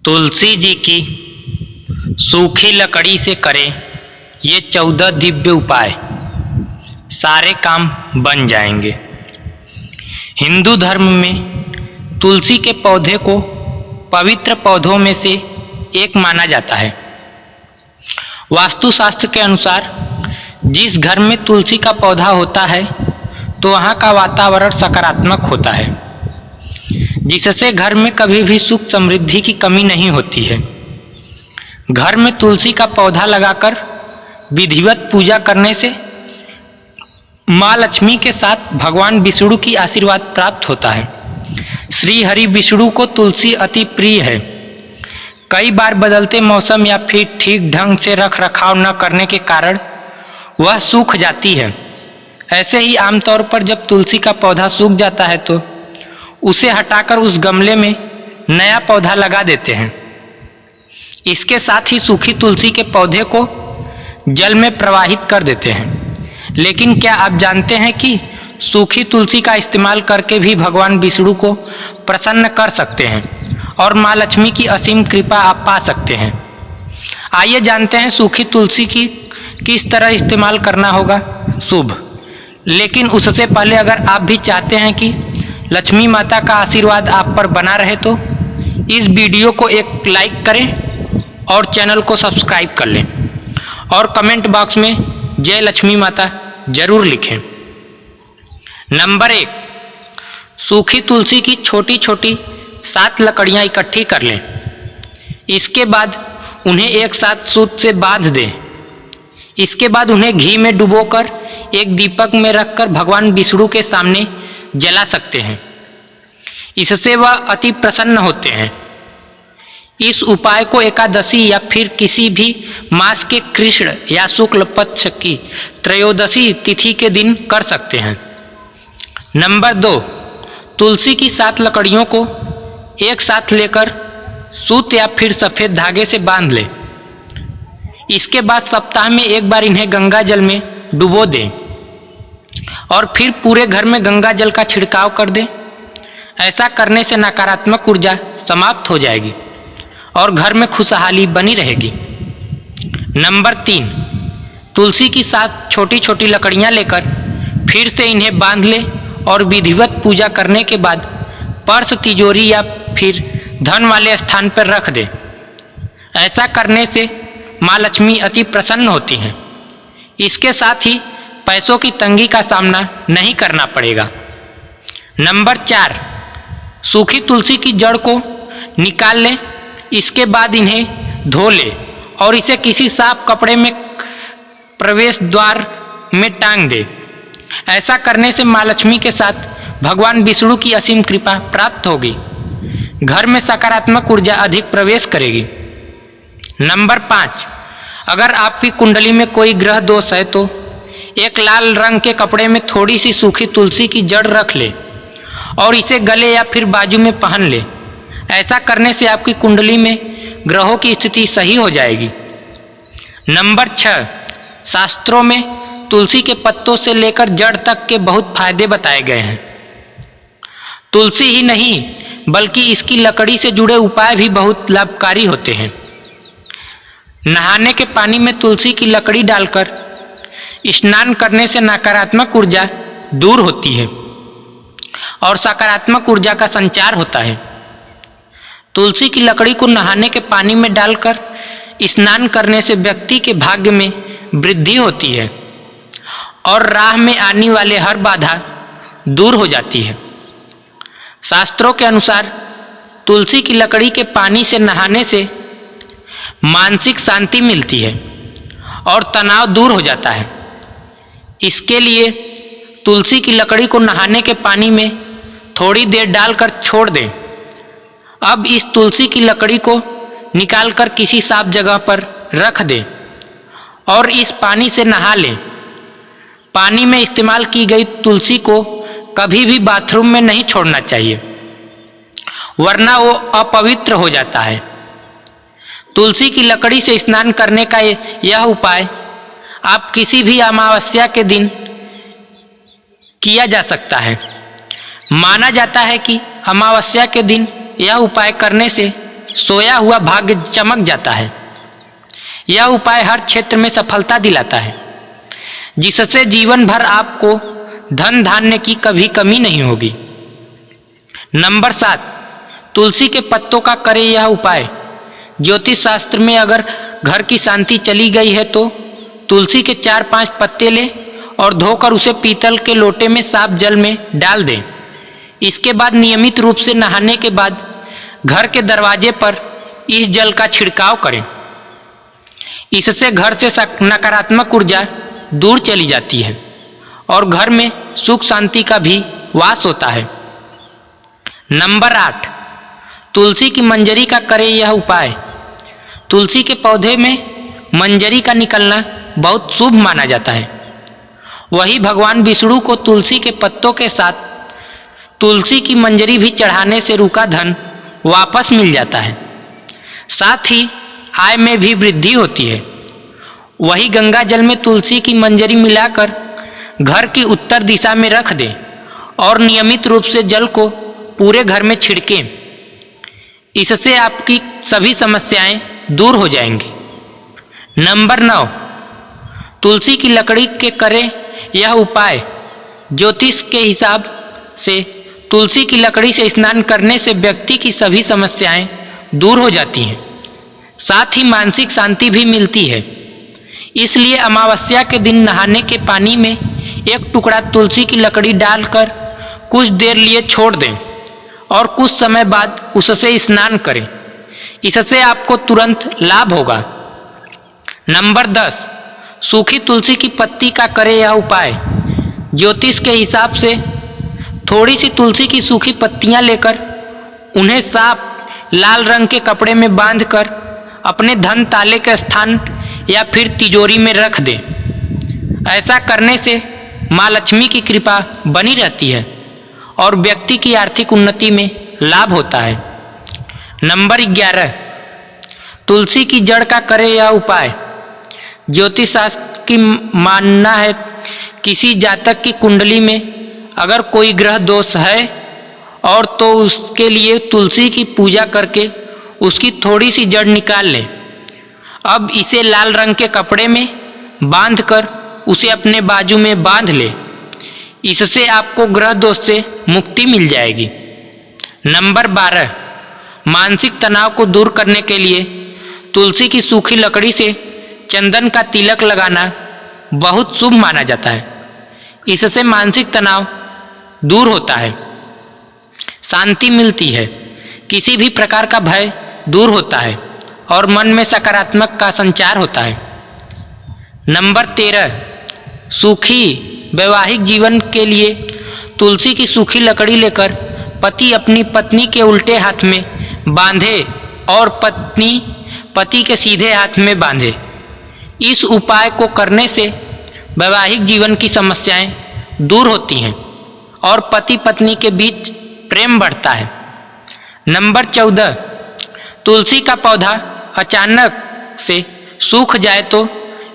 तुलसी जी की सूखी लकड़ी से करें ये 14 दिव्य उपाय, सारे काम बन जाएंगे। हिंदू धर्म में तुलसी के पौधे को पवित्र पौधों में से एक माना जाता है। वास्तुशास्त्र के अनुसार जिस घर में तुलसी का पौधा होता है तो वहाँ का वातावरण सकारात्मक होता है, जिससे घर में कभी भी सुख समृद्धि की कमी नहीं होती है। घर में तुलसी का पौधा लगाकर विधिवत पूजा करने से माँ लक्ष्मी के साथ भगवान विष्णु की आशीर्वाद प्राप्त होता है। श्री हरि विष्णु को तुलसी अति प्रिय है। कई बार बदलते मौसम या फिर ठीक ढंग से रख रखाव न करने के कारण वह सूख जाती है। ऐसे ही आमतौर पर जब तुलसी का पौधा सूख जाता है तो उसे हटाकर उस गमले में नया पौधा लगा देते हैं। इसके साथ ही सूखी तुलसी के पौधे को जल में प्रवाहित कर देते हैं। लेकिन क्या आप जानते हैं कि सूखी तुलसी का इस्तेमाल करके भी भगवान विष्णु को प्रसन्न कर सकते हैं और माँ लक्ष्मी की असीम कृपा आप पा सकते हैं। आइए जानते हैं सूखी तुलसी की किस तरह इस्तेमाल करना होगा शुभ। लेकिन उससे पहले अगर आप भी चाहते हैं कि लक्ष्मी माता का आशीर्वाद आप पर बना रहे तो इस वीडियो को एक लाइक करें और चैनल को सब्सक्राइब कर लें और कमेंट बॉक्स में जय लक्ष्मी माता जरूर लिखें। नंबर 1, सूखी तुलसी की छोटी छोटी 7 लकड़ियां इकट्ठी कर लें। इसके बाद उन्हें एक साथ सूत से बांध दें। इसके बाद उन्हें घी में डुबोकर एक दीपक में रखकर भगवान विष्णु के सामने जला सकते हैं। इससे वह अति प्रसन्न होते हैं। इस उपाय को एकादशी या फिर किसी भी मास के कृष्ण या शुक्ल पक्ष की त्रयोदशी तिथि के दिन कर सकते हैं। नंबर 2, तुलसी की 7 लकड़ियों को एक साथ लेकर सूत या फिर सफ़ेद धागे से बांध लें। इसके बाद सप्ताह में एक बार इन्हें गंगा जल में डुबो दें और फिर पूरे घर में गंगा जल का छिड़काव कर दें। ऐसा करने से नकारात्मक ऊर्जा समाप्त हो जाएगी और घर में खुशहाली बनी रहेगी। नंबर 3, तुलसी की 7 छोटी छोटी लकड़ियां लेकर फिर से इन्हें बांध लें और विधिवत पूजा करने के बाद पर्स, तिजोरी या फिर धन वाले स्थान पर रख दें। ऐसा करने से माँ लक्ष्मी अति प्रसन्न होती हैं। इसके साथ ही पैसों की तंगी का सामना नहीं करना पड़ेगा। नंबर 4, सूखी तुलसी की जड़ को निकाल लें। इसके बाद इन्हें धो लें और इसे किसी साफ कपड़े में प्रवेश द्वार में टांग दें। ऐसा करने से माँ लक्ष्मी के साथ भगवान विष्णु की असीम कृपा प्राप्त होगी। घर में सकारात्मक ऊर्जा अधिक प्रवेश करेगी। नंबर 5, अगर आपकी कुंडली में कोई ग्रह दोष है तो एक लाल रंग के कपड़े में थोड़ी सी सूखी तुलसी की जड़ रख ले और इसे गले या फिर बाजू में पहन ले। ऐसा करने से आपकी कुंडली में ग्रहों की स्थिति सही हो जाएगी। नंबर 6, शास्त्रों में तुलसी के पत्तों से लेकर जड़ तक के बहुत फायदे बताए गए हैं। तुलसी ही नहीं बल्कि इसकी लकड़ी से जुड़े उपाय भी बहुत लाभकारी होते हैं। नहाने के पानी में तुलसी की लकड़ी डालकर स्नान करने से नकारात्मक ऊर्जा दूर होती है और सकारात्मक ऊर्जा का संचार होता है। तुलसी की लकड़ी को नहाने के पानी में डालकर स्नान करने से व्यक्ति के भाग्य में वृद्धि होती है और राह में आने वाले हर बाधा दूर हो जाती है। शास्त्रों के अनुसार तुलसी की लकड़ी के पानी से नहाने से मानसिक शांति मिलती है और तनाव दूर हो जाता है। इसके लिए तुलसी की लकड़ी को नहाने के पानी में थोड़ी देर डालकर छोड़ दें। अब इस तुलसी की लकड़ी को निकालकर किसी साफ जगह पर रख दें और इस पानी से नहा लें। पानी में इस्तेमाल की गई तुलसी को कभी भी बाथरूम में नहीं छोड़ना चाहिए, वरना वो अपवित्र हो जाता है। तुलसी की लकड़ी से स्नान करने का यह उपाय आप किसी भी अमावस्या के दिन किया जा सकता है। माना जाता है कि अमावस्या के दिन यह उपाय करने से सोया हुआ भाग्य चमक जाता है। यह उपाय हर क्षेत्र में सफलता दिलाता है, जिससे जीवन भर आपको धन धान्य की कभी कमी नहीं होगी। नंबर 7, तुलसी के पत्तों का करें यह उपाय। ज्योतिष शास्त्र में अगर घर की शांति चली गई है तो तुलसी के 4-5 पत्ते लें और धोकर उसे पीतल के लोटे में साफ जल में डाल दें। इसके बाद नियमित रूप से नहाने के बाद घर के दरवाजे पर इस जल का छिड़काव करें। इससे घर से नकारात्मक ऊर्जा दूर चली जाती है और घर में सुख शांति का भी वास होता है। नंबर 8, तुलसी की मंजरी का करें यह उपाय। तुलसी के पौधे में मंजरी का निकलना बहुत शुभ माना जाता है। वही भगवान विष्णु को तुलसी के पत्तों के साथ तुलसी की मंजरी भी चढ़ाने से रुका धन वापस मिल जाता है। साथ ही आय में भी वृद्धि होती है। वही गंगा जल में तुलसी की मंजरी मिलाकर घर की उत्तर दिशा में रख दें और नियमित रूप से जल को पूरे घर में छिड़कें। इससे आपकी सभी समस्याएं दूर हो जाएंगी। नंबर 9, तुलसी की लकड़ी के करें यह उपाय। ज्योतिष के हिसाब से तुलसी की लकड़ी से स्नान करने से व्यक्ति की सभी समस्याएं दूर हो जाती हैं, साथ ही मानसिक शांति भी मिलती है। इसलिए अमावस्या के दिन नहाने के पानी में एक टुकड़ा तुलसी की लकड़ी डालकर कुछ देर लिए छोड़ दें और कुछ समय बाद उससे स्नान करें। इससे आपको तुरंत लाभ होगा। नंबर 10, सूखी तुलसी की पत्ती का करें यह उपाय। ज्योतिष के हिसाब से थोड़ी सी तुलसी की सूखी पत्तियां लेकर उन्हें साफ लाल रंग के कपड़े में बांधकर अपने धन ताले के स्थान या फिर तिजोरी में रख दें। ऐसा करने से माँ लक्ष्मी की कृपा बनी रहती है और व्यक्ति की आर्थिक उन्नति में लाभ होता है। नंबर 11, तुलसी की जड़ का करें यह उपाय। ज्योतिष शास्त्र की मानना है किसी जातक की कुंडली में अगर कोई ग्रह दोष है और तो उसके लिए तुलसी की पूजा करके उसकी थोड़ी सी जड़ निकाल लें। अब इसे लाल रंग के कपड़े में बांधकर उसे अपने बाजू में बांध ले। इससे आपको ग्रह दोष से मुक्ति मिल जाएगी। नंबर 12, मानसिक तनाव को दूर करने के लिए तुलसी की सूखी लकड़ी से चंदन का तिलक लगाना बहुत शुभ माना जाता है। इससे मानसिक तनाव दूर होता है, शांति मिलती है, किसी भी प्रकार का भय दूर होता है और मन में सकारात्मक का संचार होता है। नंबर 13, सूखी वैवाहिक जीवन के लिए तुलसी की सूखी लकड़ी लेकर पति अपनी पत्नी के उल्टे हाथ में बांधे और पत्नी पति के सीधे हाथ में बांधे। इस उपाय को करने से वैवाहिक जीवन की समस्याएं दूर होती हैं और पति पत्नी के बीच प्रेम बढ़ता है। नंबर 14, तुलसी का पौधा अचानक से सूख जाए तो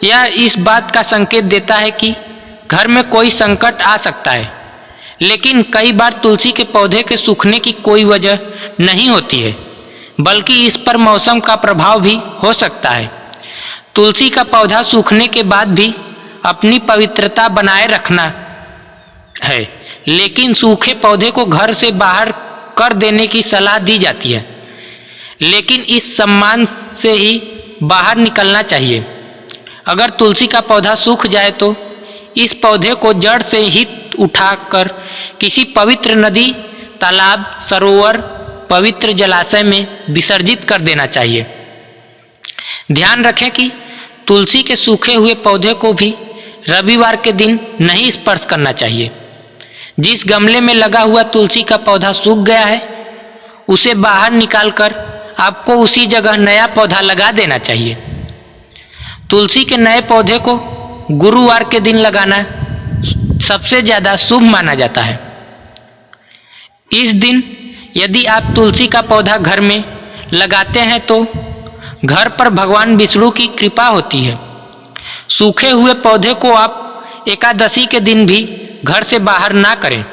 यह इस बात का संकेत देता है कि घर में कोई संकट आ सकता है, लेकिन कई बार तुलसी के पौधे के सूखने की कोई वजह नहीं होती है, बल्कि इस पर मौसम का प्रभाव भी हो सकता है। तुलसी का पौधा सूखने के बाद भी अपनी पवित्रता बनाए रखना है, लेकिन सूखे पौधे को घर से बाहर कर देने की सलाह दी जाती है, लेकिन इस सम्मान से ही बाहर निकलना चाहिए। अगर तुलसी का पौधा सूख जाए तो इस पौधे को जड़ से ही उठाकर किसी पवित्र नदी, तालाब, सरोवर, पवित्र जलाशय में विसर्जित कर देना चाहिए। ध्यान रखें कि तुलसी के सूखे हुए पौधे को भी रविवार के दिन नहीं स्पर्श करना चाहिए। जिस गमले में लगा हुआ तुलसी का पौधा सूख गया है उसे बाहर निकालकर आपको उसी जगह नया पौधा लगा देना चाहिए। तुलसी के नए पौधे को गुरुवार के दिन लगाना सबसे ज़्यादा शुभ माना जाता है। इस दिन यदि आप तुलसी का पौधा घर में लगाते हैं तो घर पर भगवान विष्णु की कृपा होती है। सूखे हुए पौधे को आप एकादशी के दिन भी घर से बाहर ना करें।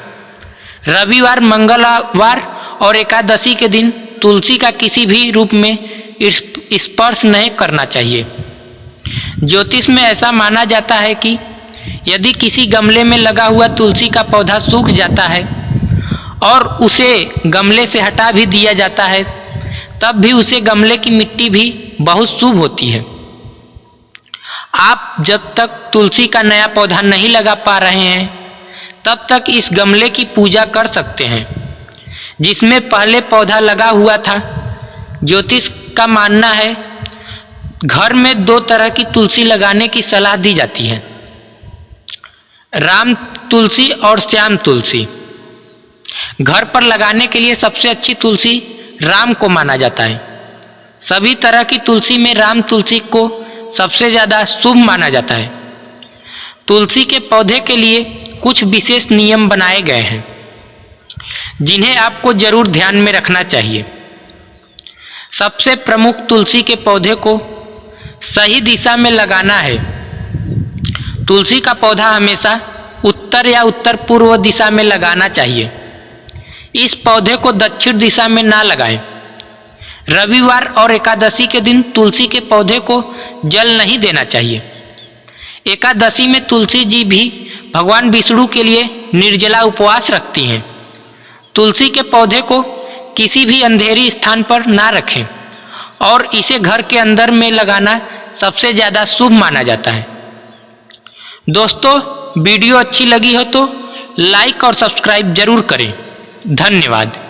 रविवार, मंगलवार और एकादशी के दिन तुलसी का किसी भी रूप में स्पर्श नहीं करना चाहिए। ज्योतिष में ऐसा माना जाता है कि यदि किसी गमले में लगा हुआ तुलसी का पौधा सूख जाता है और उसे गमले से हटा भी दिया जाता है, तब भी उसे गमले की मिट्टी भी बहुत शुभ होती है। आप जब तक तुलसी का नया पौधा नहीं लगा पा रहे हैं, तब तक इस गमले की पूजा कर सकते हैं जिसमें पहले पौधा लगा हुआ था। ज्योतिष का मानना है घर में 2 तरह की तुलसी लगाने की सलाह दी जाती है, राम तुलसी और श्याम तुलसी। घर पर लगाने के लिए सबसे अच्छी तुलसी राम को माना जाता है। सभी तरह की तुलसी में राम तुलसी को सबसे ज़्यादा शुभ माना जाता है। तुलसी के पौधे के लिए कुछ विशेष नियम बनाए गए हैं जिन्हें आपको जरूर ध्यान में रखना चाहिए। सबसे प्रमुख, तुलसी के पौधे को सही दिशा में लगाना है। तुलसी का पौधा हमेशा उत्तर या उत्तर पूर्व दिशा में लगाना चाहिए। इस पौधे को दक्षिण दिशा में ना लगाएं। रविवार और एकादशी के दिन तुलसी के पौधे को जल नहीं देना चाहिए। एकादशी में तुलसी जी भी भगवान विष्णु के लिए निर्जला उपवास रखती हैं। तुलसी के पौधे को किसी भी अंधेरी स्थान पर ना रखें और इसे घर के अंदर में लगाना सबसे ज़्यादा शुभ माना जाता है। दोस्तों, वीडियो अच्छी लगी हो तो लाइक और सब्सक्राइब जरूर करें। धन्यवाद।